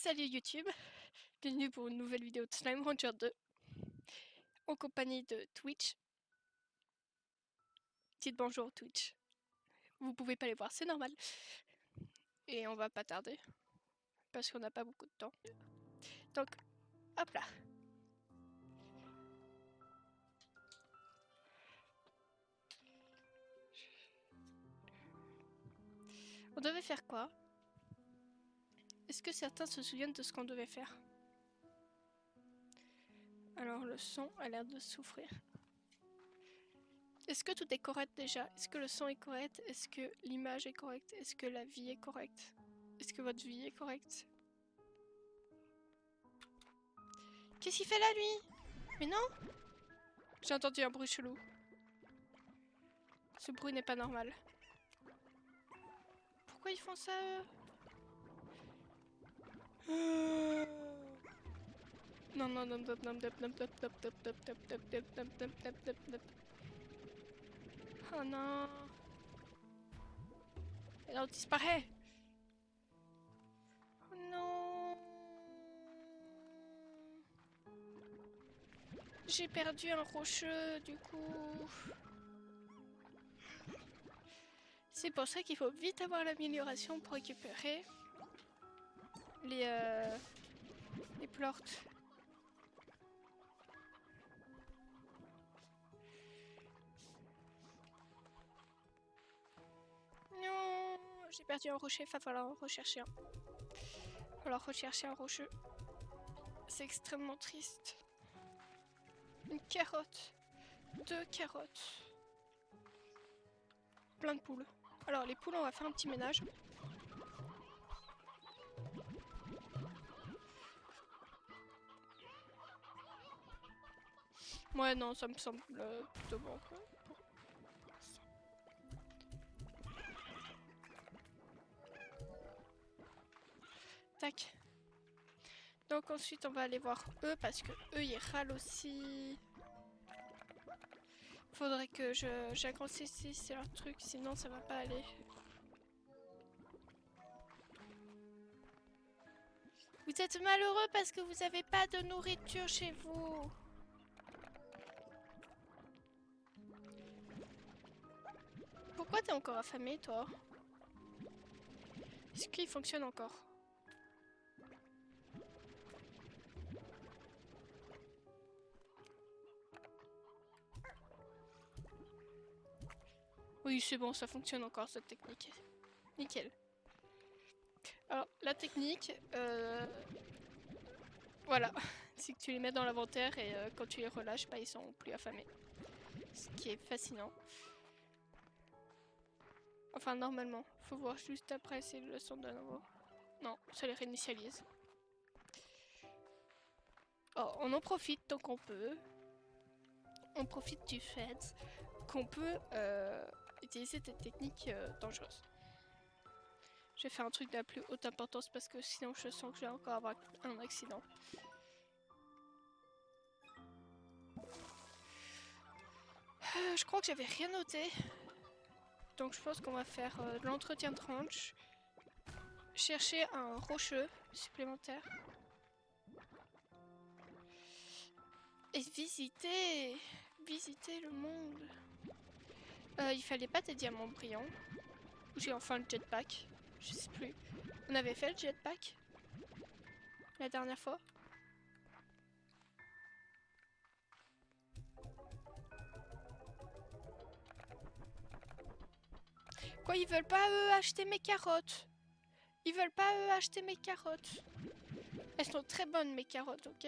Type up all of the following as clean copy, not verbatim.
Salut YouTube, bienvenue pour une nouvelle vidéo de Slime Rancher 2 en compagnie de Twitch. Dites bonjour Twitch. Vous pouvez pas les voir, c'est normal. Et on va pas tarder parce qu'on n'a pas beaucoup de temps. Donc, hop là. On devait faire quoi? Est-ce que certains se souviennent de ce qu'on devait faire? Alors le son a l'air de souffrir. Est-ce que tout est correct déjà? Est-ce que le son est correct? Est-ce que l'image est correcte? Est-ce que la vie est correcte? Est-ce que votre vie est correcte? Qu'est-ce qu'il fait là lui? Mais non! J'ai entendu un bruit chelou. Ce bruit n'est pas normal. Pourquoi ils font ça Non, non, non, non, non, non, non, non, non, non, non, non, non, non, non, non, non. Oh non. Et là, on disparaît. Oh non. J'ai perdu un rocheux, du coup. C'est pour ça qu'il faut vite avoir l'amélioration pour récupérer les plorts. Non, j'ai perdu un rocher, il va falloir en rechercher un. Il va falloir rechercher un rocheux. C'est extrêmement triste. Une carotte. 2 carottes. Plein de poules. Alors les poules, on va faire un petit ménage. Ouais, non, ça me semble plutôt bon. Quoi. Tac. Donc ensuite, on va aller voir eux parce que eux, ils râlent aussi. Faudrait que j'agrandisse leur truc, sinon ça va pas aller. Vous êtes malheureux parce que vous avez pas de nourriture chez vous. Pourquoi t'es encore affamé, toi? Est-ce qu'il fonctionne encore? Oui, c'est bon, ça fonctionne encore cette technique. Nickel. Alors, la technique, voilà, c'est que tu les mets dans l'inventaire et quand tu les relâches, bah, ils sont plus affamés. Ce qui est fascinant. Enfin, normalement. Faut voir juste après si le sont de nouveau. Non, ça les réinitialise. Oh, on en profite tant qu'on peut. On profite du fait qu'on peut utiliser des techniques dangereuses. Je vais faire un truc de la plus haute importance parce que sinon je sens que je vais encore avoir un accident. Je crois que j'avais rien noté. Donc je pense qu'on va faire de l'entretien de ranch. Chercher un rocheux supplémentaire. Et visiter le monde. Il fallait pas des diamants brillants. J'ai enfin le jetpack. Je sais plus. On avait fait le jetpack la dernière fois. Quoi, ils veulent pas eux acheter mes carottes? Ils veulent pas eux acheter mes carottes? Elles sont très bonnes mes carottes, ok?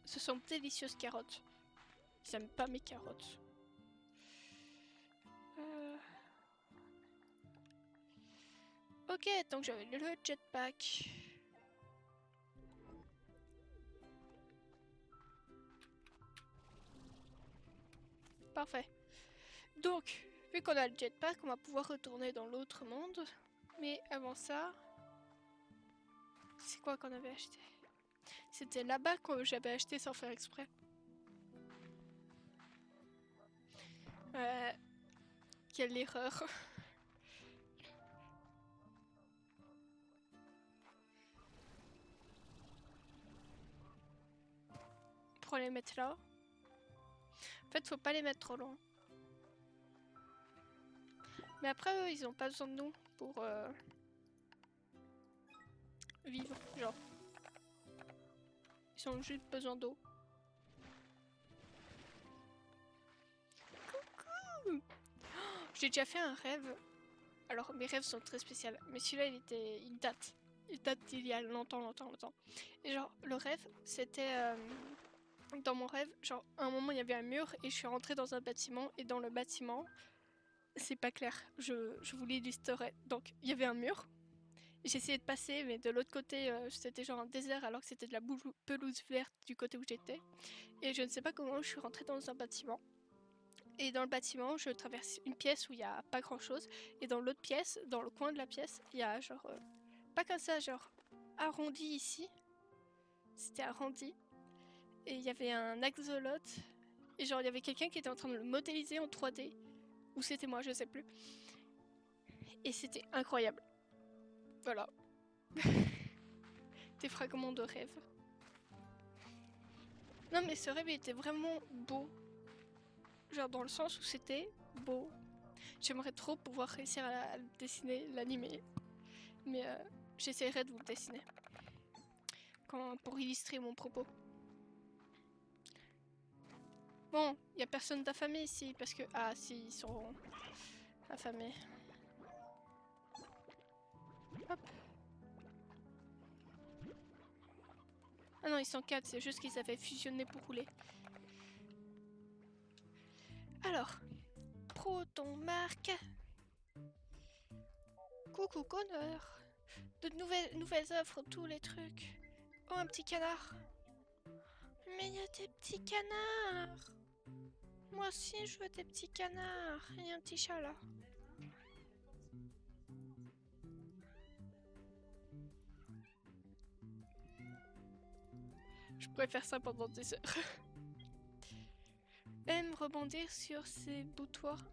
Ce sont délicieuses carottes. Ils aiment pas mes carottes. Ok, donc j'avais le jetpack. Parfait. Donc, vu qu'on a le jetpack, on va pouvoir retourner dans l'autre monde. Mais avant ça... C'est quoi qu'on avait acheté? C'était là-bas que j'avais acheté sans faire exprès. Quelle erreur. pour les mettre là. En fait, faut pas les mettre trop loin. Mais après, eux, ils ont pas besoin de nous pour vivre, genre. Ils ont juste besoin d'eau. Coucou! J'ai déjà fait un rêve. Alors, mes rêves sont très spéciaux. Mais celui-là, il date. Il date d'il y a longtemps. Et genre, le rêve, c'était... dans mon rêve, genre, à un moment, il y avait un mur et je suis rentrée dans un bâtiment. Et dans le bâtiment, c'est pas clair. Je vous l'illustrerai. Donc, il y avait un mur. J'essayais de passer, mais de l'autre côté, c'était genre un désert alors que c'était de la pelouse verte du côté où j'étais. Et je ne sais pas comment je suis rentrée dans un bâtiment. Et dans le bâtiment, je traverse une pièce où il n'y a pas grand chose. Et dans l'autre pièce, dans le coin de la pièce, il y a genre... pas comme ça, genre arrondi ici. C'était arrondi. Et il y avait un axolote. Et genre, il y avait quelqu'un qui était en train de le modéliser en 3D. Ou c'était moi, je sais plus. Et c'était incroyable. Voilà. Des fragments de rêve. Non mais ce rêve était vraiment beau. Genre dans le sens où c'était beau. J'aimerais trop pouvoir réussir à le dessiner, l'animer. Mais j'essaierai de vous le dessiner. Pour illustrer mon propos. Bon, il n'y a personne d'affamé ici parce que... Ah si, ils sont affamés. Hop. Ah non, ils sont 4, c'est juste qu'ils avaient fusionné pour rouler. Alors, Proton marque. Coucou Connor. De nouvelles offres, tous les trucs. Oh, un petit canard. Mais il y a des petits canards. Moi aussi, je veux des petits canards. Il y a un petit chat là. Je pourrais faire ça pendant des heures. Aime rebondir sur ses boutoirs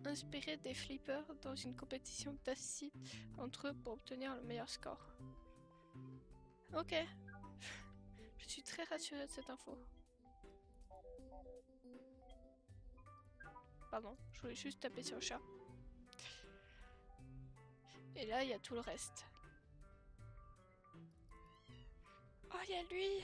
inspirés des flippers dans une compétition tacite entre eux pour obtenir le meilleur score. Ok. Je suis très rassurée de cette info. Pardon, je voulais juste taper sur le chat. Et là, il y a tout le reste. Oh, il y a lui!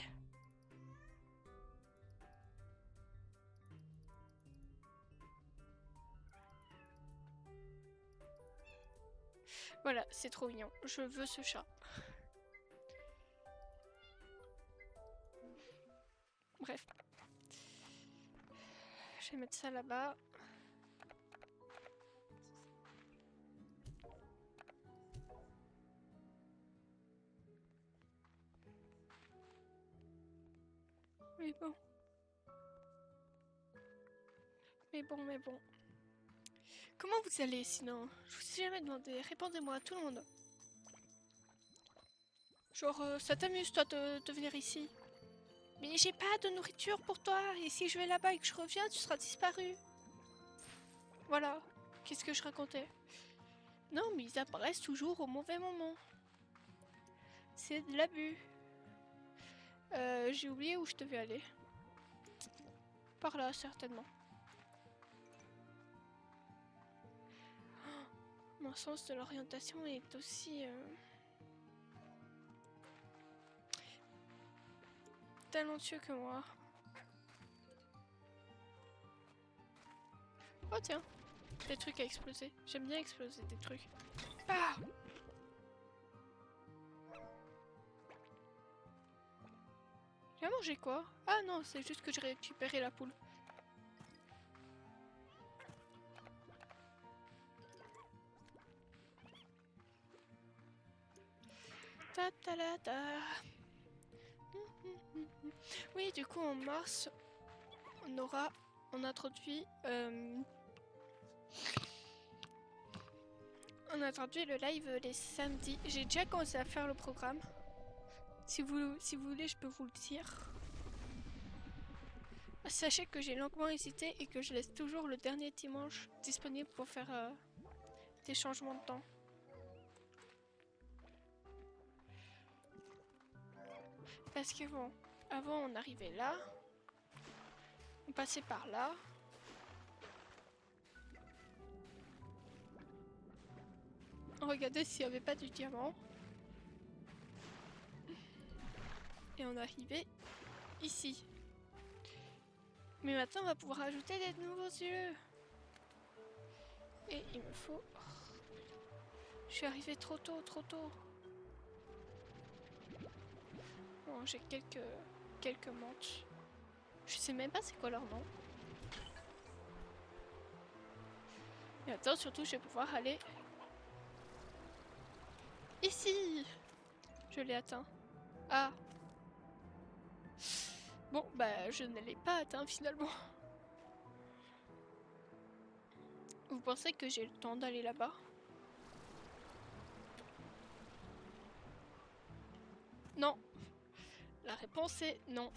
Voilà, c'est trop mignon. Je veux ce chat. Bref. Je vais mettre ça là-bas. Mais bon. Mais bon. Comment vous allez sinon? Je vous ai jamais demandé. Répondez-moi, tout le monde. Genre, ça t'amuse toi de venir ici? Mais j'ai pas de nourriture pour toi. Et si je vais là-bas et que je reviens, tu seras disparu. Voilà. Qu'est-ce que je racontais? Non, mais ils apparaissent toujours au mauvais moment. C'est de l'abus. J'ai oublié où je devais aller. Par là, certainement. Oh, mon sens de l'orientation est aussi... talentueux que moi. Oh tiens, des trucs à exploser. J'aime bien exploser des trucs. Ah! J'ai mangé quoi? Ah non, c'est juste que j'ai récupéré la poule. Ta ta la ta. Oui, du coup en mars, on introduit le live les samedis. J'ai déjà commencé à faire le programme. Si vous voulez, je peux vous le dire. Sachez que j'ai longuement hésité et que je laisse toujours le dernier dimanche disponible pour faire des changements de temps. Parce que bon, avant on arrivait là, On passait par là. On regardait s'il n'y avait pas du diamant. Et on arrivait ici. Mais maintenant on va pouvoir ajouter des nouveaux yeux. Et il me faut... Je suis arrivée trop tôt, trop tôt. Bon, j'ai quelques manches. Je sais même pas c'est quoi leur nom. Et attends, surtout je vais pouvoir aller... Ici. Je l'ai atteint. Ah. Bon, bah je ne l'ai pas atteint finalement. Vous pensez que j'ai le temps d'aller là-bas? Non. La réponse est non.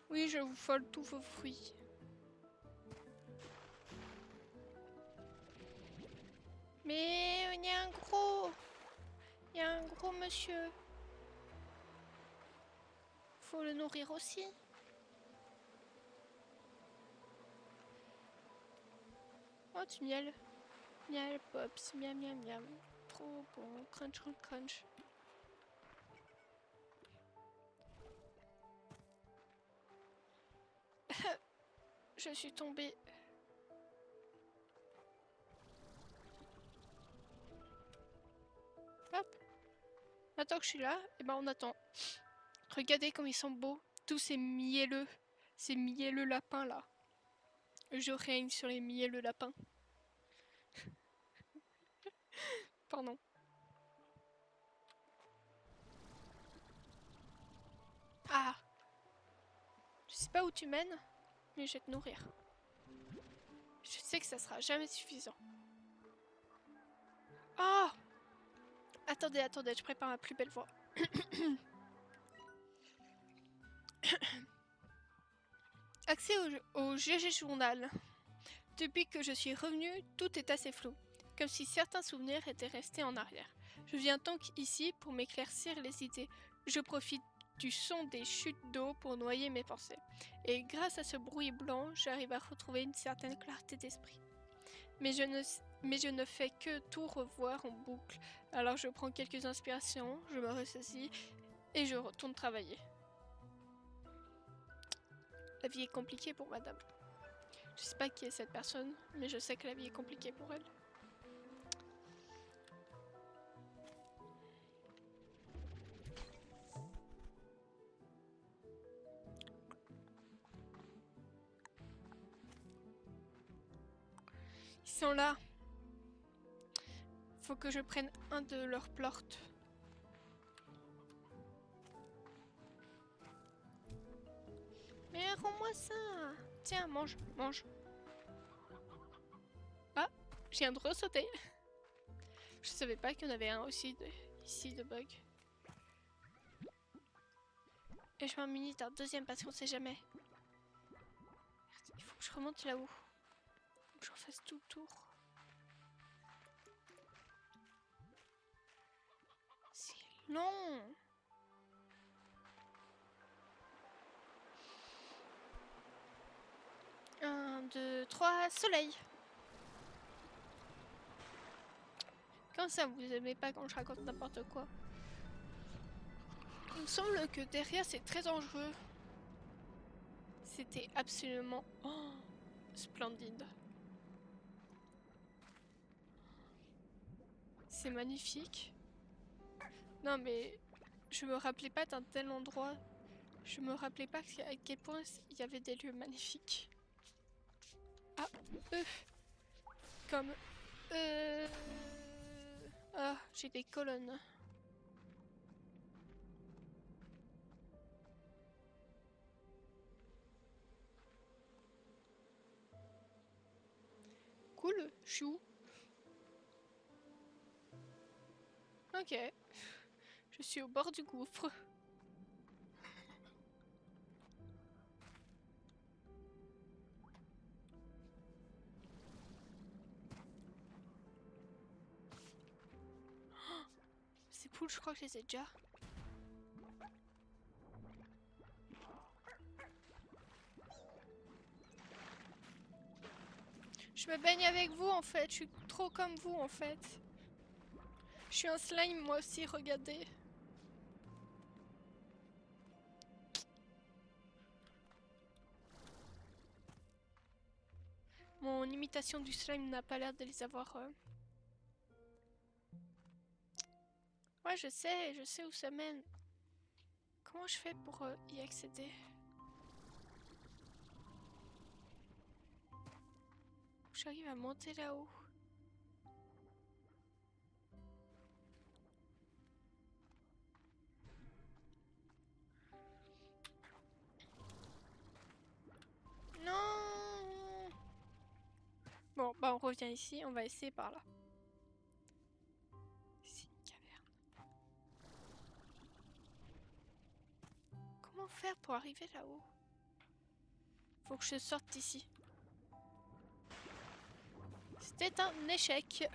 Oui, je vous vole tous vos fruits. Mais il y a un gros... Il y a un gros monsieur. Faut le nourrir aussi. Oh, du miel. Miel, pops, miam miam miam. Trop bon. Crunch, crunch, crunch. Je suis tombée. Hop. Maintenant que je suis là, et ben on attend. Regardez comme ils sont beaux. Tous ces mielleux lapins là. Je règne sur les mielleux lapins. Pardon. Ah. Je sais pas où tu mènes, mais je vais te nourrir. Je sais que ça sera jamais suffisant. Oh! Attendez, attendez, je prépare ma plus belle voix. Accès au GG Journal. Depuis que je suis revenue, tout est assez flou, comme si certains souvenirs étaient restés en arrière. Je viens donc ici pour m'éclaircir les idées. Je profite du son des chutes d'eau pour noyer mes pensées. Et grâce à ce bruit blanc, j'arrive à retrouver une certaine clarté d'esprit. Mais je ne fais que tout revoir en boucle. Alors je prends quelques inspirations, je me ressaisis et je retourne travailler. La vie est compliquée pour madame. Je sais pas qui est cette personne, mais je sais que la vie est compliquée pour elle. Ils sont là. Faut que je prenne un de leurs plorts. Mais rends-moi ça. Tiens, mange, mange. Ah, je viens de ressauter. Je savais pas qu'il y en avait un aussi ici de bug. Et je m'ennuie d'un deuxième parce qu'on sait jamais. Il faut que je remonte là-haut. Faut que j'en fasse tout le tour. C'est long. Un, deux, trois, soleil. Comme ça, vous aimez pas quand je raconte n'importe quoi. Il me semble que derrière, c'est très dangereux. C'était absolument splendide. C'est magnifique. Non mais je me rappelais pas d'un tel endroit. Je me rappelais pas à quel point il y avait des lieux magnifiques. Ah, comme ah, j'ai des colonnes. Cool, je suis où? Ok. Je suis au bord du gouffre. poules, je crois que je les ai déjà. Je me baigne avec vous en fait, je suis trop comme vous en fait. Je suis un slime moi aussi, regardez. Mon imitation du slime n'a pas l'air de les avoir... Ouais, je sais où ça mène. Comment je fais pour y accéder? J'arrive à monter là-haut. Non! Bon, bah on revient ici, on va essayer par là. C'est une caverne. Comment faire pour arriver là-haut? Faut que je sorte d'ici. C'était un échec.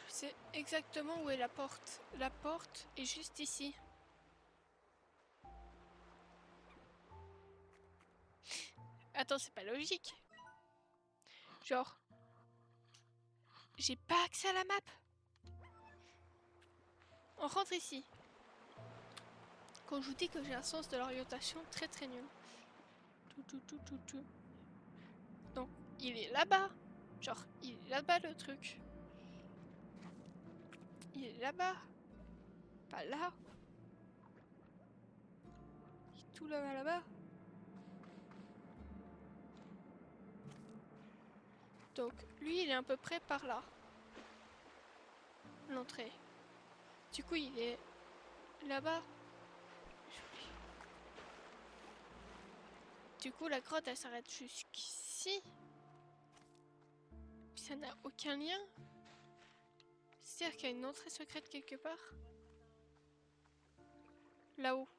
Je sais exactement où est la porte. La porte est juste ici. Attends, c'est pas logique. Genre, j'ai pas accès à la map. On rentre ici. Quand je vous dis que j'ai un sens de l'orientation très très nul. Tout. Donc, il est là-bas. Genre, il est là-bas le truc. Il est là-bas. Pas là. Il est tout là-bas, là-bas. Donc, lui, il est à peu près par là. L'entrée. Du coup, il est là-bas. Du coup, la grotte, elle s'arrête jusqu'ici. Puis ça n'a aucun lien. C'est-à-dire qu'il y a une entrée secrète quelque part. Là-haut.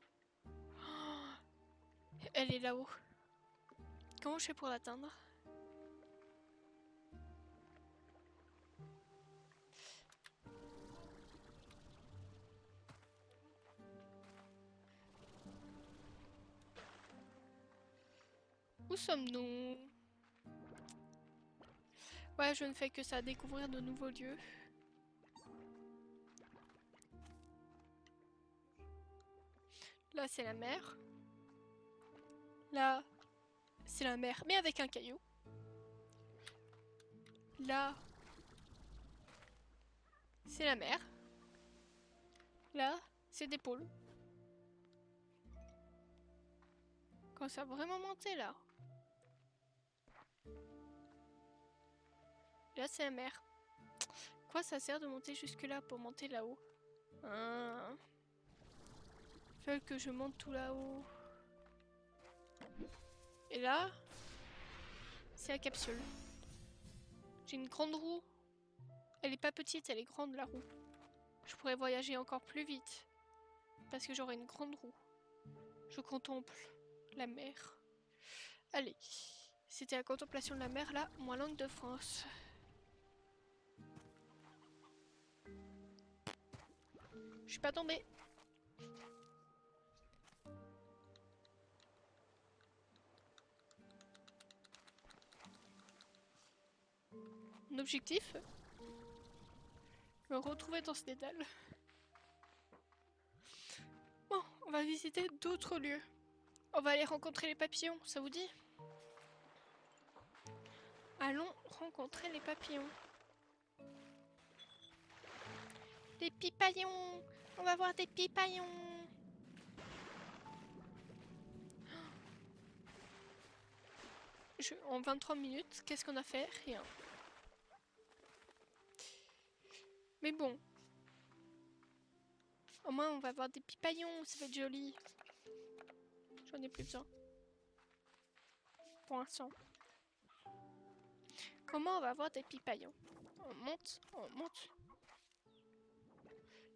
Oh, elle est là-haut. Comment je fais pour l'atteindre? Où sommes-nous? Ouais, je ne fais que ça, découvrir de nouveaux lieux. Là, c'est la mer. Là, c'est la mer, mais avec un caillou. Là, c'est la mer. Là, c'est des pôles. Quand ça a vraiment monté, là. Là, c'est la mer. Quoi, ça sert de monter jusque-là pour monter là-haut? Faut que je monte tout là-haut. Et là, c'est la capsule. J'ai une grande roue. Elle est pas petite, elle est grande la roue. Je pourrais voyager encore plus vite. Parce que j'aurai une grande roue. Je contemple la mer. Allez, c'était la contemplation de la mer là, moi langue de France. Je suis pas tombée. Mon objectif, me retrouver dans ce dédale. Bon, on va visiter d'autres lieux. On va aller rencontrer les papillons, ça vous dit? Allons rencontrer les papillons. Des pipaillons! On va voir des pipaillons! En 23 minutes, qu'est-ce qu'on a fait? Rien. Mais bon. Au moins, on va voir des pipaillons, ça va être joli. J'en ai plus besoin. Pour l'instant. Comment on va voir des pipaillons? On monte, on monte.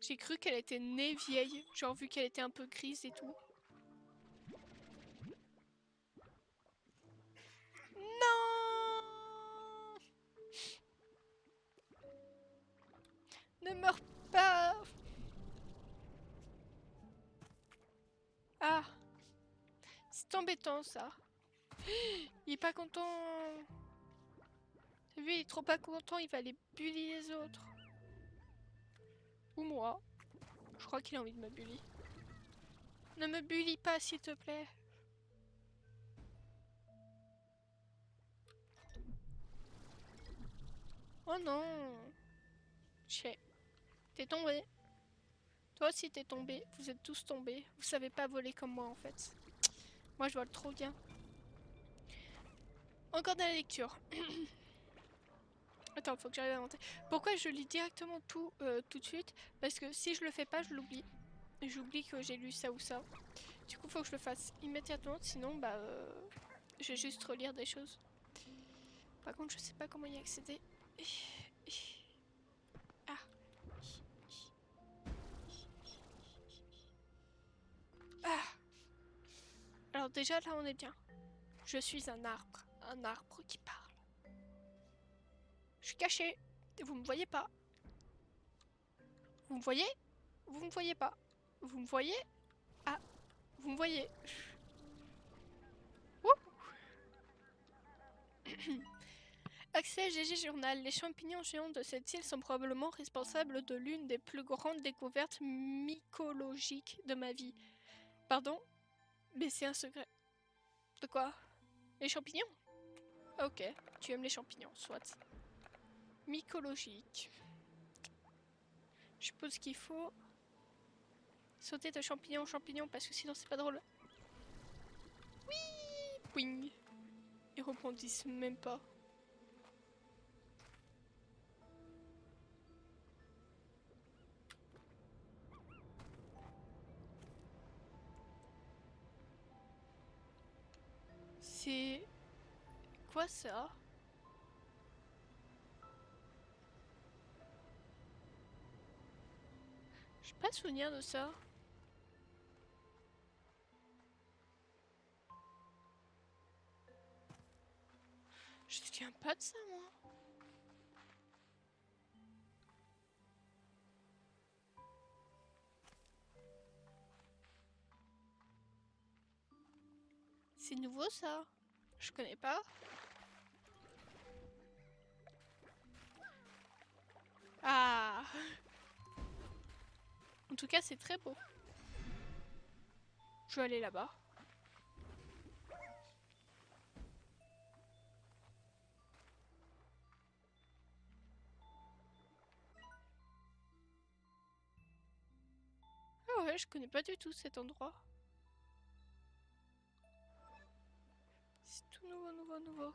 J'ai cru qu'elle était née vieille, genre vu qu'elle était un peu grise et tout. Non! Ne meurs pas! Ah! C'est embêtant ça. Il est pas content. T'as vu, il est trop pas content, il va aller bully les autres. Ou moi. Je crois qu'il a envie de me bully. Ne me bully pas, s'il te plaît. Oh non. Chais. T'es tombé. Toi aussi t'es tombé. Vous êtes tous tombés. Vous savez pas voler comme moi en fait. Moi je vole trop bien. Encore de la lecture. Attends, faut que j'arrive à inventer. Pourquoi je lis directement tout tout de suite? Parce que si je le fais pas, je l'oublie. J'oublie que j'ai lu ça ou ça. Du coup, faut que je le fasse immédiatement. Sinon, bah, je vais juste relire des choses. Par contre, je sais pas comment y accéder. Ah. Ah. Alors déjà, là, on est bien. Je suis un arbre. Un arbre qui parle. Je suis caché. Vous me voyez pas. Vous me voyez? Vous me voyez pas. Vous me voyez? Ah. Vous me voyez. Accès GG Journal. Les champignons géants de cette île sont probablement responsables de l'une des plus grandes découvertes mycologiques de ma vie. Pardon? Mais c'est un secret. De quoi? Les champignons? Ok, tu aimes les champignons, soit. Mycologique. Je suppose qu'il faut sauter de champignon en champignon parce que sinon c'est pas drôle. Oui, Wing. Ils rebondissent même pas. C'est... quoi ça? J'ai pas souvenir de ça. Je me souviens pas de ça, moi. C'est nouveau, ça. Je connais pas. Ah. En tout cas, c'est très beau. Je vais aller là-bas. Ah ouais, je connais pas du tout cet endroit. C'est tout nouveau, nouveau.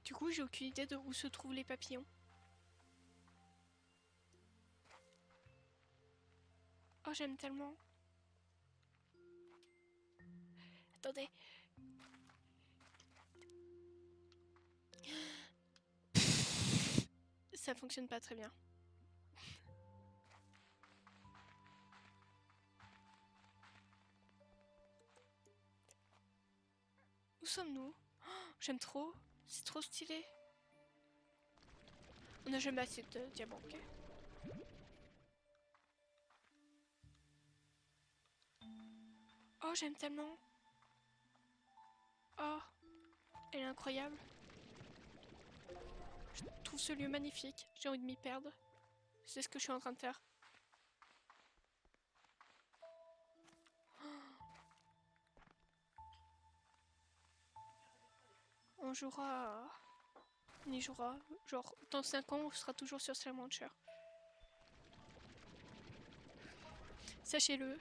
Du coup, j'ai aucune idée de où se trouvent les papillons. Oh, j'aime tellement. Attendez. Ça fonctionne pas très bien. Où sommes-nous? Oh, j'aime trop. C'est trop stylé. On n'a jamais assez de diamants, ok. Oh, j'aime tellement. Oh, elle est incroyable. Je trouve ce lieu magnifique. J'ai envie de m'y perdre. C'est ce que je suis en train de faire. On jouera... On y jouera. Genre, dans 5 ans, on sera toujours sur Slime Rancher. Sachez-le,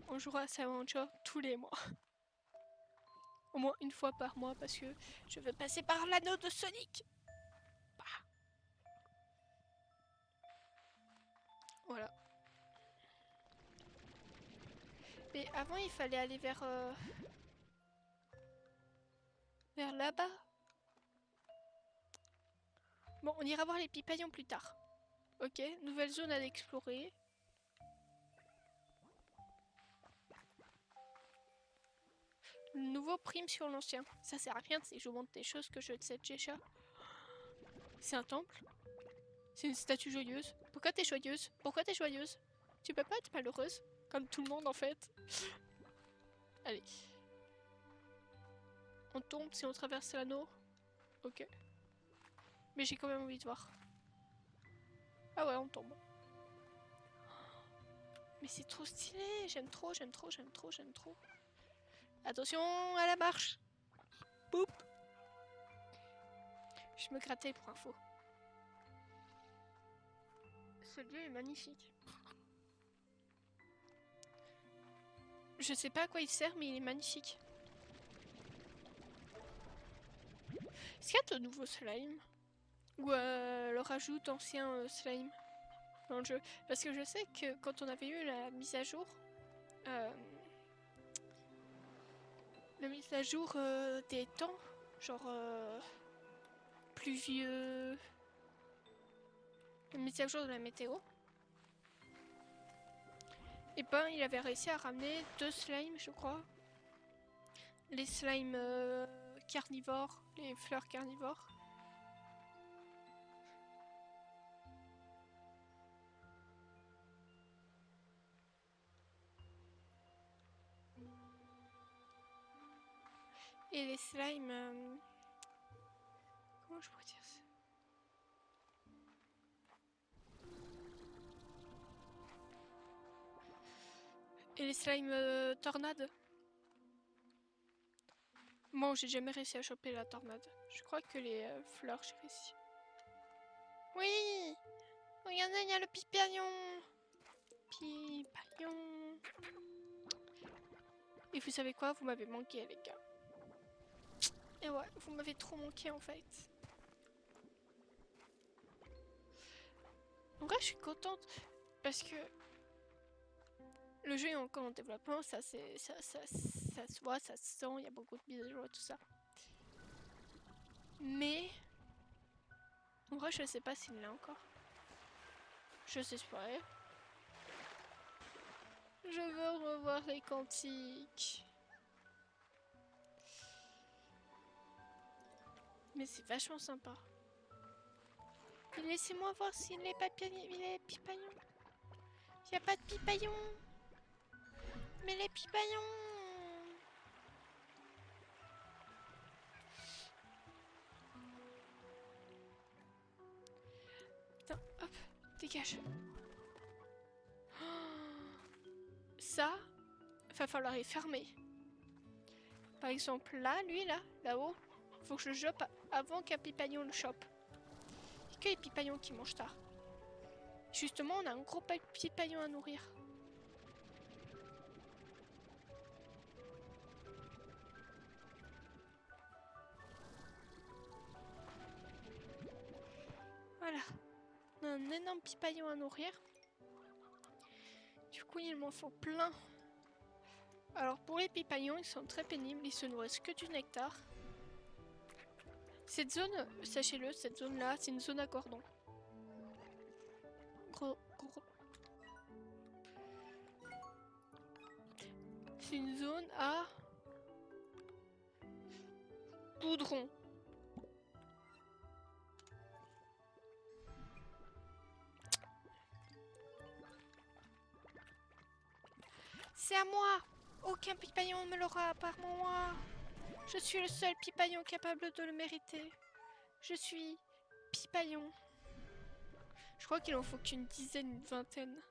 on jouera à Slime Rancher tous les mois. Au moins une fois par mois parce que je veux passer par l'anneau de Sonic. Bah. Voilà. Mais avant, il fallait aller vers là-bas. Bon, on ira voir les pipaillons plus tard. Ok, nouvelle zone à explorer. Le nouveau prime sur l'ancien. Ça sert à rien, c'est que je montre des choses que je sais déjà. C'est un temple. C'est une statue joyeuse. Pourquoi t'es joyeuse? Pourquoi t'es joyeuse? Tu peux pas être malheureuse? Comme tout le monde en fait. Allez. On tombe si on traverse l'anneau. Ok. Mais j'ai quand même envie de voir. Ah ouais, on tombe. Mais c'est trop stylé. J'aime trop, j'aime trop, j'aime trop, j'aime trop. Attention à la marche. Boop. Je me grattais pour info. Ce lieu est magnifique. Je sais pas à quoi il sert, mais il est magnifique. Est-ce qu'il y a de nouveaux slime? Ou le rajout d'anciens slime dans le jeu? Parce que je sais que quand on avait eu la mise à jour, des temps, genre pluvieux, la mise à jour de la météo, et ben il avait réussi à ramener 2 slimes, je crois. Les slimes carnivores, les fleurs carnivores. Et les slimes... comment je pourrais dire ça? Et les slimes tornades. Bon, j'ai jamais réussi à choper la tornade. Je crois que les fleurs, j'ai réussi. Oui! Regardez, il y a le pipaillon! Pipaillon! Et vous savez quoi? Vous m'avez manqué, les gars. Et ouais, vous m'avez trop manqué, en fait. En vrai, je suis contente. Parce que... le jeu est encore en développement, ça se voit, ça se sent, il y a beaucoup de mises à jour et tout ça. Mais... en vrai, je sais pas s'il l'a encore. Je sais pas. Je veux revoir les cantiques. Mais c'est vachement sympa. Laissez-moi voir s'il est pipaillon. Il n'y a pas de pipaillon. Mais les pipaillons. Putain, hop, dégage. Ça, il va falloir les fermer. Par exemple, là, lui, là-haut, faut que je le chope avant qu'un pipaillon le chope. Il n'y a que les pipaillons qui mangent tard. Justement, on a un gros pipaillon à nourrir. Voilà. On a un énorme pipaillon à nourrir. Du coup, il m'en faut plein. Alors, pour les pipaillons, ils sont très pénibles. Ils se nourrissent que du nectar. Cette zone, sachez-le, cette zone-là, c'est une zone à cordon. C'est une zone à goudron. C'est à moi. Aucun pipaillon ne me l'aura à part moi. Je suis le seul pipaillon capable de le mériter. Je suis pipaillon. Je crois qu'il en faut qu'une dizaine, une vingtaine.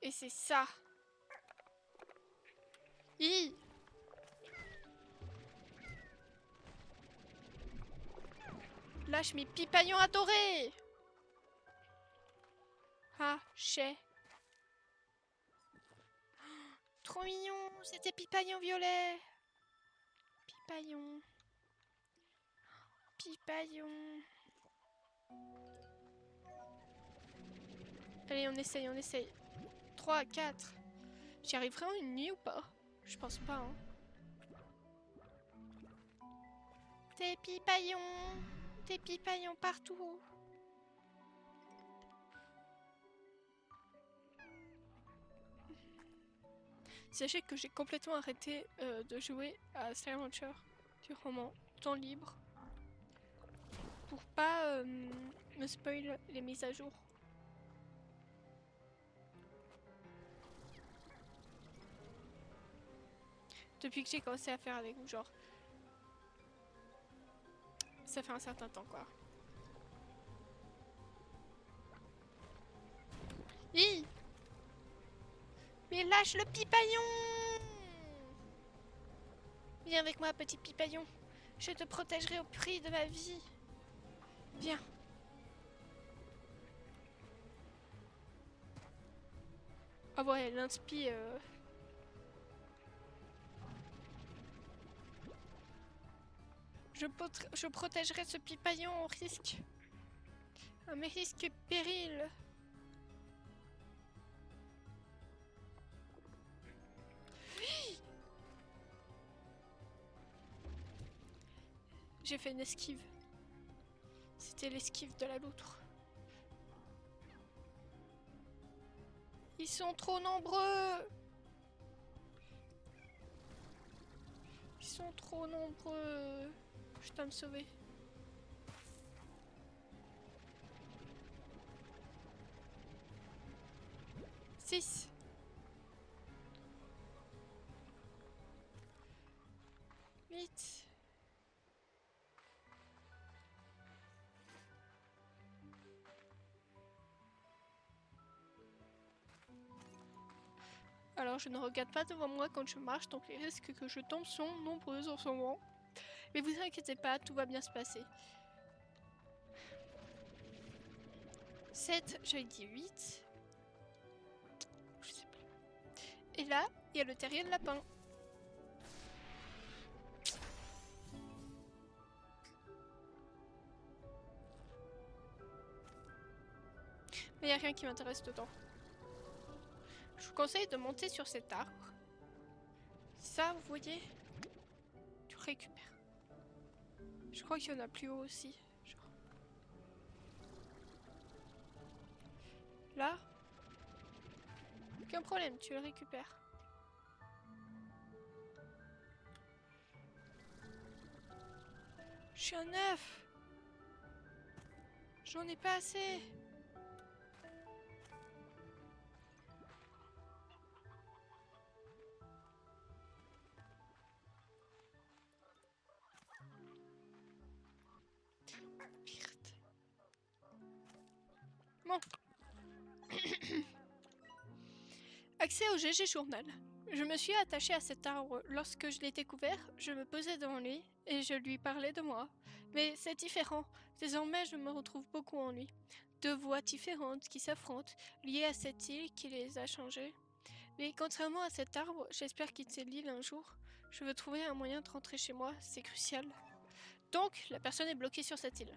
Et c'est ça. Hi. Lâche mes pipaillons adorés. Ah, chais. Trop mignon, c'était pipaillon violet. Pipaillon. Pipaillon. Allez, on essaye, on essaye. 3, 4. J'y arriverai en une nuit ou pas? Je pense pas, hein. Des pipaillons partout. Sachez que j'ai complètement arrêté de jouer à Slime Rancher durant mon temps libre pour pas me spoil les mises à jour. Depuis que j'ai commencé à faire avec vous, genre. Ça fait un certain temps, quoi. Hi! Mais lâche le pipaillon! Viens avec moi, petit pipaillon. Je te protégerai au prix de ma vie. Viens. Ah ouais, l'inspi... Je protégerai ce pipaillon au risque. À mes risques et périls. Oui. J'ai fait une esquive. C'était l'esquive de la loutre. Ils sont trop nombreux. Ils sont trop nombreux. Je dois me sauver. Six. Huit. Alors je ne regarde pas devant moi quand je marche, donc les risques que je tombe sont nombreux en ce moment. Mais vous inquiétez pas, tout va bien se passer. 7, j'avais dit 8. Je sais pas. Et là, il y a le terrier de lapin. Mais il n'y a rien qui m'intéresse dedans. Je vous conseille de monter sur cet arbre. Ça, vous voyez, tu récupères. Je crois qu'il y en a plus haut aussi. Genre. Là, aucun problème, tu le récupères. Je suis un œuf. J'en ai pas assez. Bon. Accès au GG Journal. Je me suis attachée à cet arbre. Lorsque je l'ai découvert, je me posais devant lui et je lui parlais de moi. Mais c'est différent. Désormais, je me retrouve beaucoup en lui. Deux voix différentes qui s'affrontent, liées à cette île qui les a changées. Mais contrairement à cet arbre, j'espère quitter l'île un jour. Je veux trouver un moyen de rentrer chez moi, c'est crucial. Donc, la personne est bloquée sur cette île.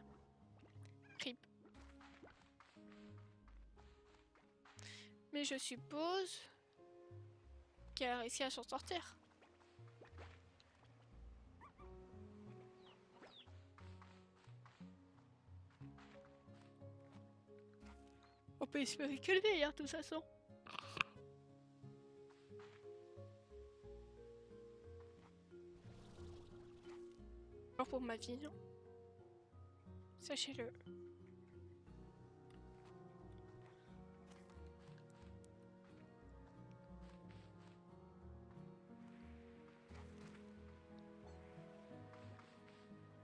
RIP. Mais je suppose qu'elle a réussi à s'en sortir. On peut espérer que le meilleur de toute façon. Alors pour ma vie, non. Sachez-le.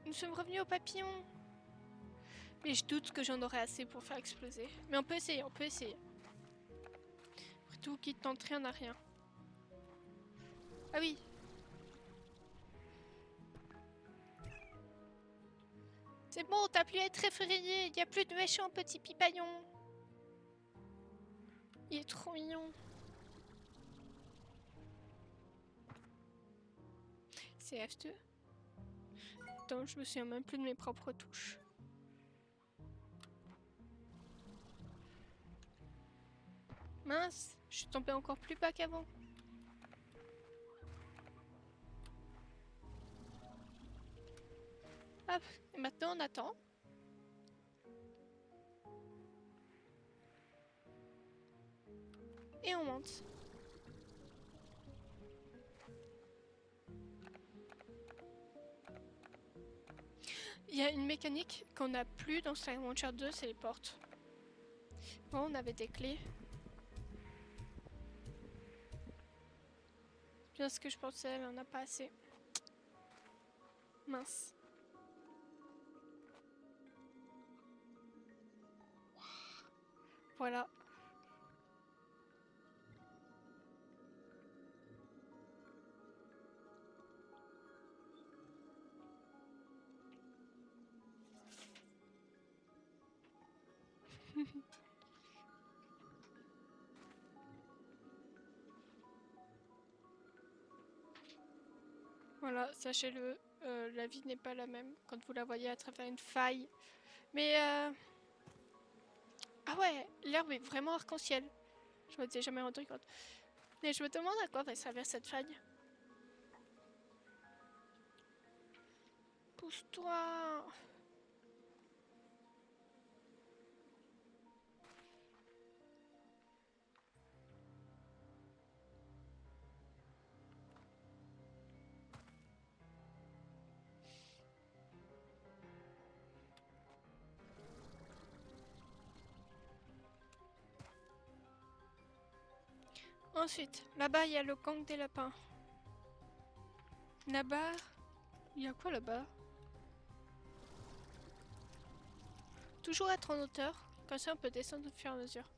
Nous sommes revenus au papillon. Mais je doute que j'en aurai assez pour faire exploser. Mais on peut essayer, on peut essayer. Après tout, qui tente rien n'a rien. Ah oui. C'est bon, t'as plus à être effrayé. Il n'y a plus de méchant petit pipaillon. Il est trop mignon. C'est F2. Attends, je me souviens même plus de mes propres touches. Mince, je suis tombée encore plus bas qu'avant. Hop, et maintenant on attend. Et on monte. Il y a une mécanique qu'on n'a plus dans Slime Rancher 2, c'est les portes. Bon, on avait des clés. C'est bien ce que je pensais, elle en a pas assez. Mince. Voilà. Voilà, sachez-le, la vie n'est pas la même quand vous la voyez à travers une faille. Mais ah ouais, l'herbe est vraiment arc-en-ciel. Je m'étais jamais rendu compte. Mais je me demande à quoi va servir cette faille. Pousse-toi. Ensuite, là-bas, il y a le gang des lapins. Là-bas, il y a quoi là-bas? Toujours être en hauteur, comme ça on peut descendre au fur et à mesure.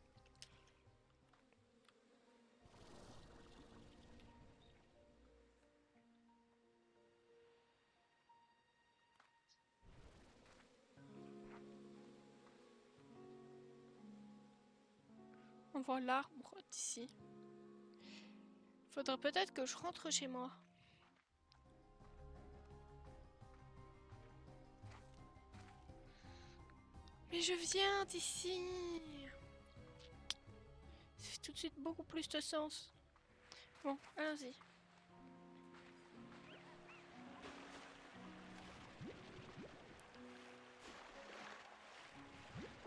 On voit l'arbre d'ici. Faudrait peut-être que je rentre chez moi. Mais je viens d'ici. Ça fait tout de suite beaucoup plus de sens. Bon, allons-y.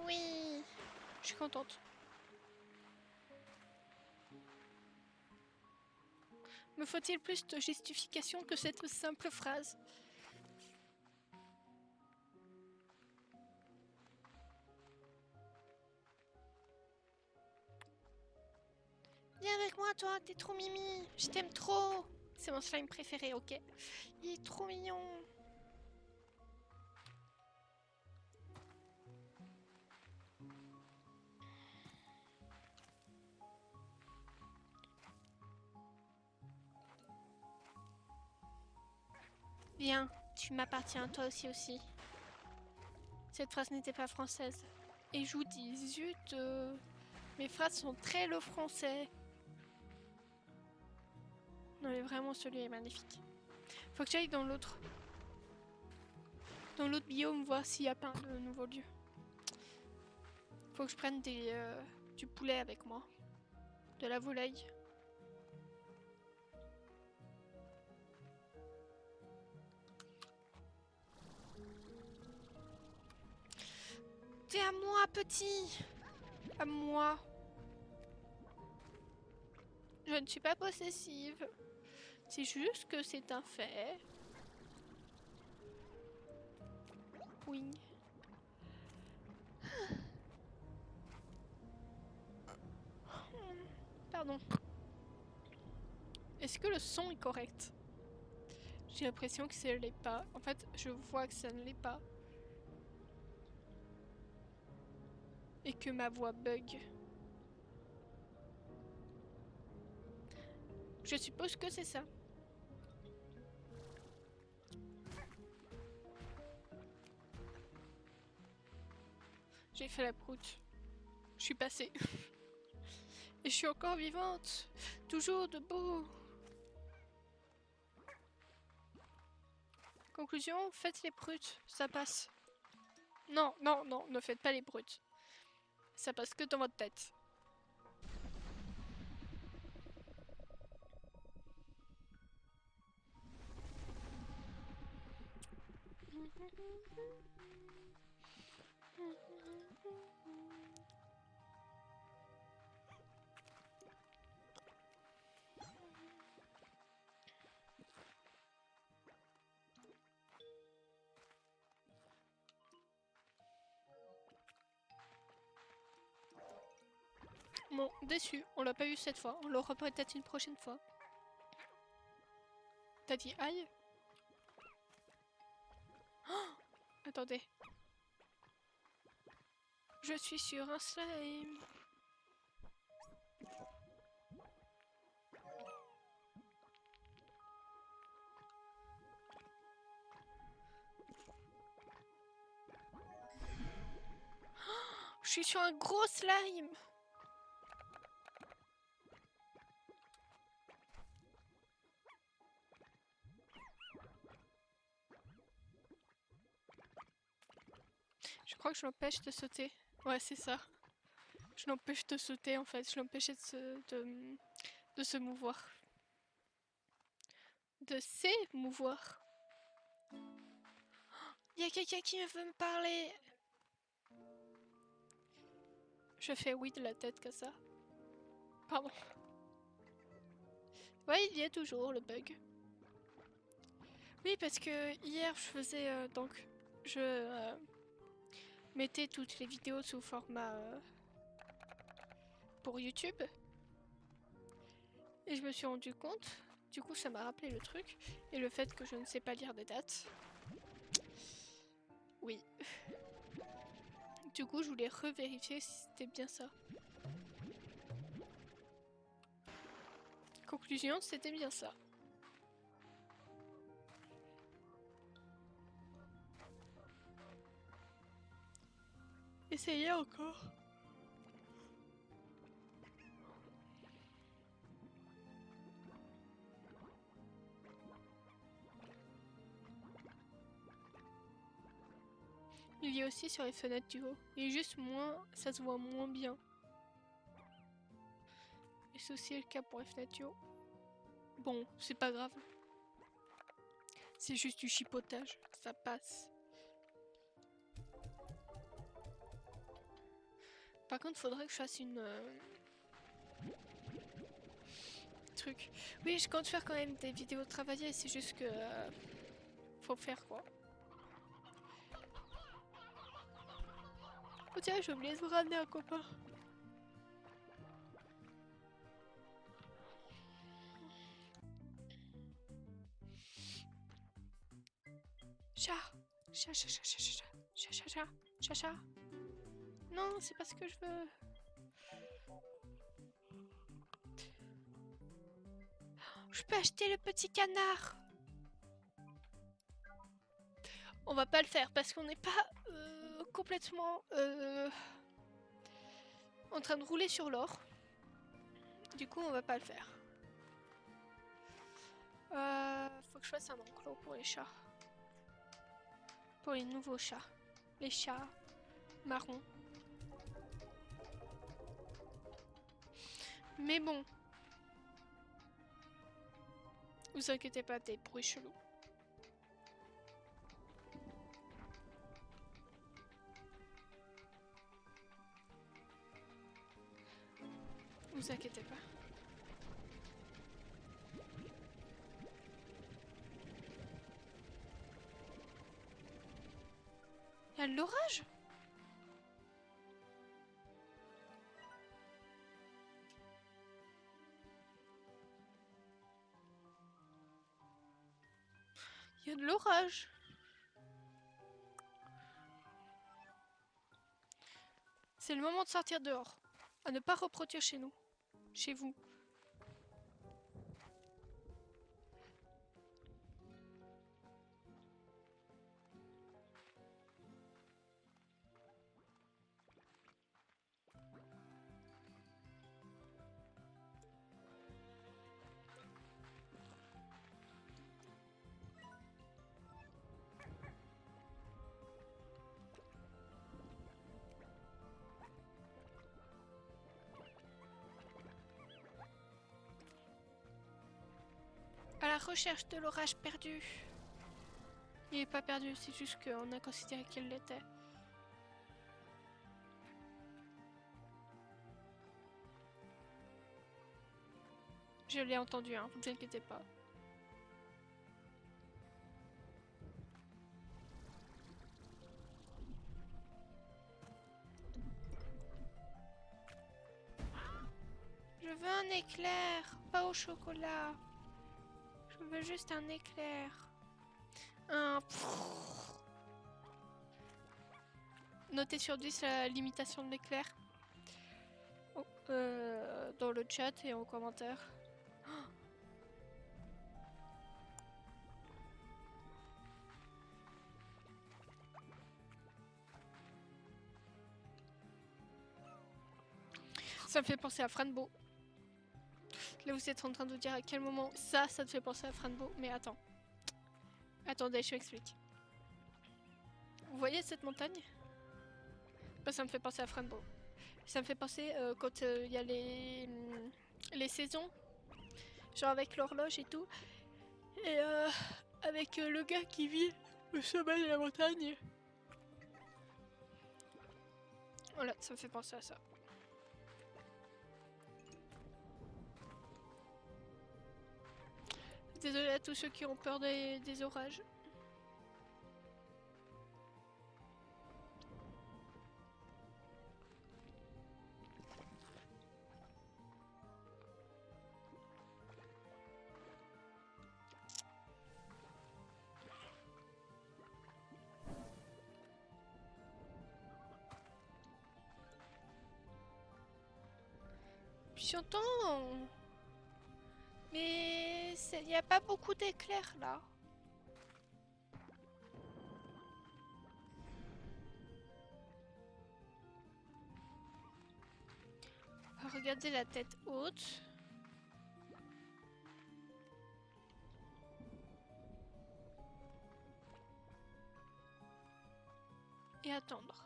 Oui, je suis contente. Me faut-il plus de justification que cette simple phrase? Viens avec moi, toi, t'es trop mimi. Je t'aime trop. C'est mon slime préféré, ok? Il est trop mignon. Viens, tu m'appartiens, toi aussi. Cette phrase n'était pas française. Et je vous dis, zut, mes phrases sont très le français. Non mais vraiment, celui est magnifique. Faut que j'aille dans l'autre biome, voir s'il n'y a pas de nouveau lieu. Faut que je prenne du poulet avec moi. De la volaille. T'es à moi, petit. À moi. Je ne suis pas possessive. C'est juste que c'est un fait. Oui. Pardon. Est-ce que le son est correct? J'ai l'impression que ça ne l'est pas. En fait, je vois que ça ne l'est pas. Et que ma voix bug. Je suppose que c'est ça. J'ai fait la proute. Je suis passée. Et je suis encore vivante. Toujours debout. Conclusion, faites les brutes. Ça passe. Non, non, non, ne faites pas les brutes. Ça passe que dans votre tête. Bon, déçu, on l'a pas eu cette fois, on l'aura peut-être une prochaine fois. T'as dit aïe? Oh, attendez. Je suis sur un slime. Oh, je suis sur un gros slime. Je crois que je l'empêche de sauter. Ouais, c'est ça. Je l'empêche de sauter en fait. Je l'empêchais de se mouvoir. De s'émouvoir. Il y a quelqu'un qui veut me parler. Je fais oui de la tête comme ça. Pardon. Ouais, il y a toujours le bug. Oui, parce que hier je faisais donc je mettais toutes les vidéos sous format pour YouTube. Et je me suis rendu compte, du coup ça m'a rappelé le truc, et le fait que je ne sais pas lire des dates. Oui. Du coup je voulais revérifier si c'était bien ça. Conclusion, c'était bien ça. Essayez encore. Il y a aussi sur les fenêtres du haut. Et juste moins, ça se voit moins bien. Et c'est aussi le cas pour les fenêtres du haut. Bon, c'est pas grave. C'est juste du chipotage, ça passe. Par contre, faudrait que je fasse une... truc. Oui, je compte faire quand même des vidéos travaillées, c'est juste que... faut faire quoi. Oh tiens, j'ai oublié de vous ramener un copain. Chat. Chat, chat, chat, chat, chat, chat, chat, chat, chat, chat. Non, c'est pas ce que je veux. Je peux acheter le petit canard. On va pas le faire parce qu'on n'est pas complètement en train de rouler sur l'or. Du coup, on va pas le faire. Faut que je fasse un enclos pour les chats. Pour les nouveaux chats. Les chats marrons. Mais bon. Vous inquiétez pas des bruits chelous. Vous inquiétez pas. Il y a de l'orage? Il y a de l'orage. C'est le moment de sortir dehors. À ne pas reproduire chez nous. Chez vous. À la recherche de l'orage perdu. Il est pas perdu, c'est juste qu'on a considéré qu'il l'était. Je l'ai entendu, hein, vous inquiétez pas. Je veux un éclair, pas au chocolat. Je veux juste un éclair. Un... Notez sur 10 la limitation de l'éclair. Oh, dans le chat et en commentaire. Ça me fait penser à Franbo. Là vous êtes en train de vous dire à quel moment ça te fait penser à Franbo. Mais attends. Attendez, je m'explique. Vous voyez cette montagne? Bah, ça me fait penser à Franbo. Ça me fait penser quand il y a les saisons. Genre avec l'horloge et tout. Et avec le gars qui vit au sommet de la montagne. Voilà, ça me fait penser à ça. Désolée à tous ceux qui ont peur des orages. Puis j'entends... Mais il n'y a pas beaucoup d'éclairs là. Regardez la tête haute. Et attendre.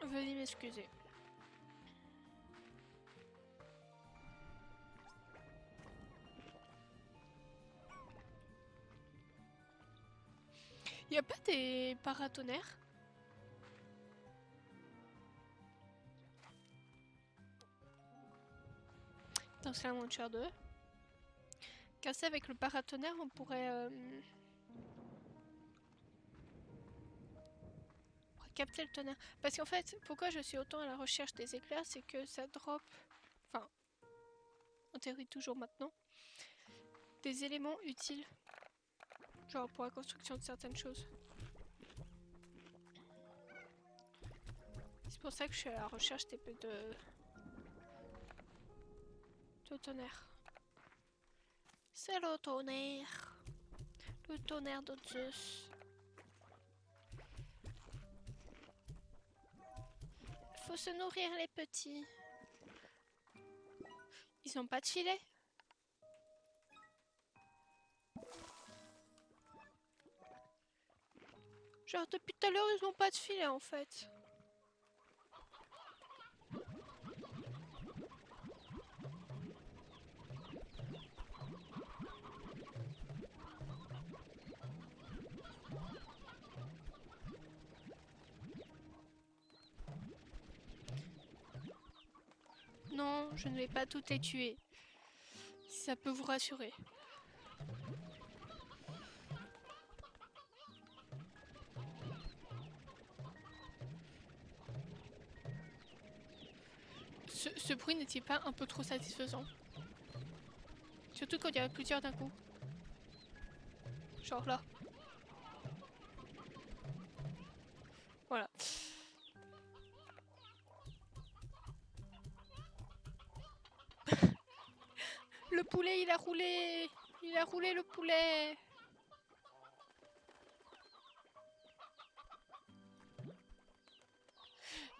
Veuillez m'excuser. Y a pas des paratonnerres? Dans Slime Rancher 2. Casser avec le paratonnerre, on pourrait capter le tonnerre. Parce qu'en fait, pourquoi je suis autant à la recherche des éclairs, c'est que ça drop, enfin, en théorie toujours maintenant, des éléments utiles. Genre pour la construction de certaines choses. C'est pour ça que je suis à la recherche des peu de tonnerre. C'est le tonnerre. Le tonnerre de Zeus. Faut se nourrir les petits. Ils ont pas de filet? Genre depuis tout à l'heure ils ont pas de filet en fait. Non, je ne vais pas toutes les tuer. Si ça peut vous rassurer. Ce bruit n'est-il pas un peu trop satisfaisant? Surtout quand il y en a plusieurs d'un coup. Genre là. Voilà. Le poulet, il a roulé! Il a roulé le poulet!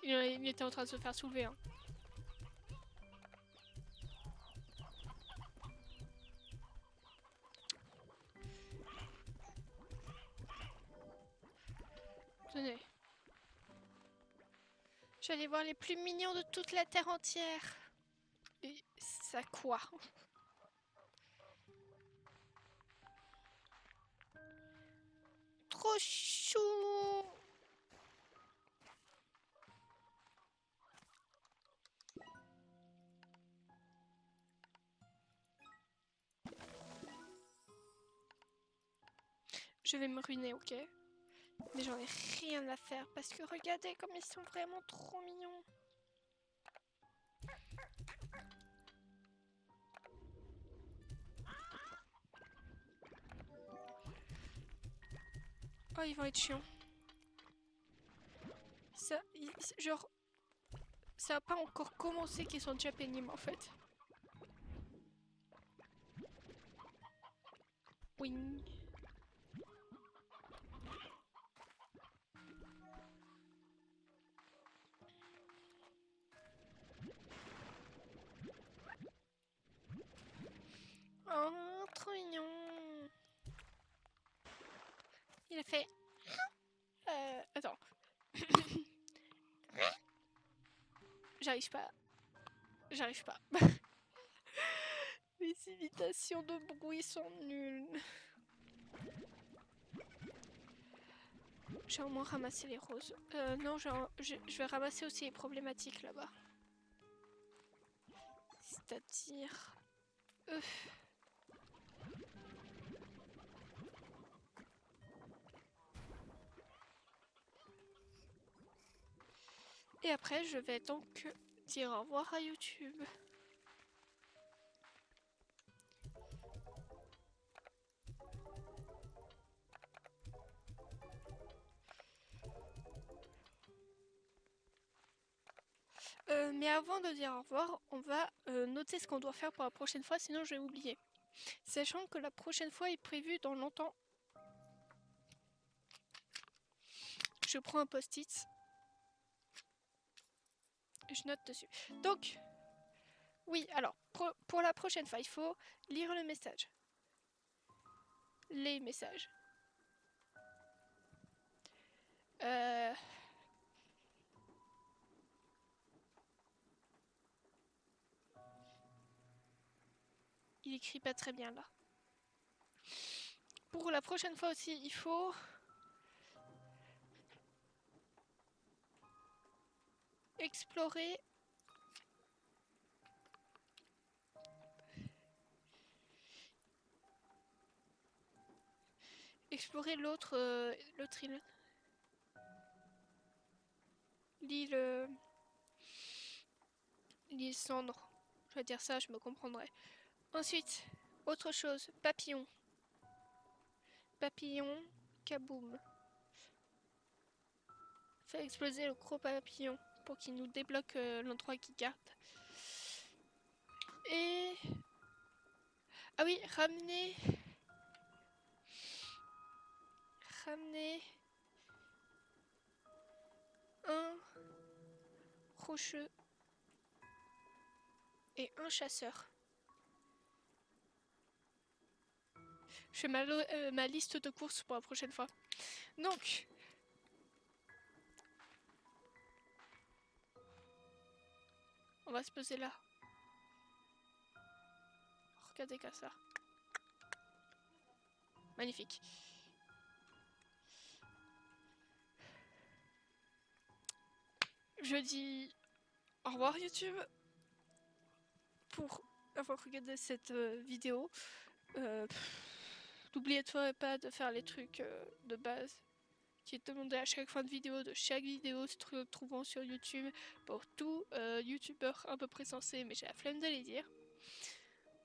Il était en train de se faire soulever. Hein. Tenez. J'allais voir les plus mignons de toute la terre entière. Et ça quoi? trop chou. Je vais me ruiner, ok? Mais j'en ai rien à faire parce que regardez comme ils sont vraiment trop mignons. Oh, ils vont être chiants. Ça, genre, ça a pas encore commencé qu'ils sont déjà pénibles en fait. Wing. Oh, trop mignon. Il a fait... attends. J'arrive pas. J'arrive pas. Les imitations de bruit sont nulles. J'ai au moins ramassé les roses. Non, je vais ramasser aussi les problématiques là-bas. C'est-à-dire... Et après, je vais donc dire au revoir à YouTube. Mais avant de dire au revoir, on va noter ce qu'on doit faire pour la prochaine fois, sinon je vais oublier. Sachant que la prochaine fois est prévue dans longtemps. Je prends un post-it. Je note dessus. Donc, oui, alors, pour la prochaine fois, il faut lire le message. Les messages. Il écrit pas très bien là. Pour la prochaine fois aussi, il faut... explorer... explorer l'autre île. L'île... l'île Cendre. Je vais dire ça, je me comprendrai. Ensuite, autre chose, papillon. Papillon, kaboom. Faire exploser le gros papillon pour qu'il nous débloque l'endroit qu'il garde. Et... ah oui, ramener... un rocheux et un chasseur. Je fais ma liste de courses pour la prochaine fois. Donc, on va se poser là. Regardez comme ça. Magnifique. Je dis au revoir YouTube pour avoir regardé cette vidéo. N'oubliez pas de faire les trucs de base qui est demandé à chaque fin de vidéo de chaque vidéo se trouvant sur YouTube pour tout youtubeur à peu près sensé, mais j'ai la flemme de les dire.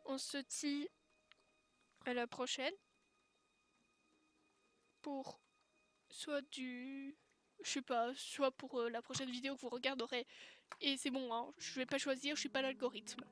On se dit à la prochaine pour soit du... je sais pas, soit pour la prochaine vidéo que vous regarderez et c'est bon, hein, je vais pas choisir, je suis pas l'algorithme.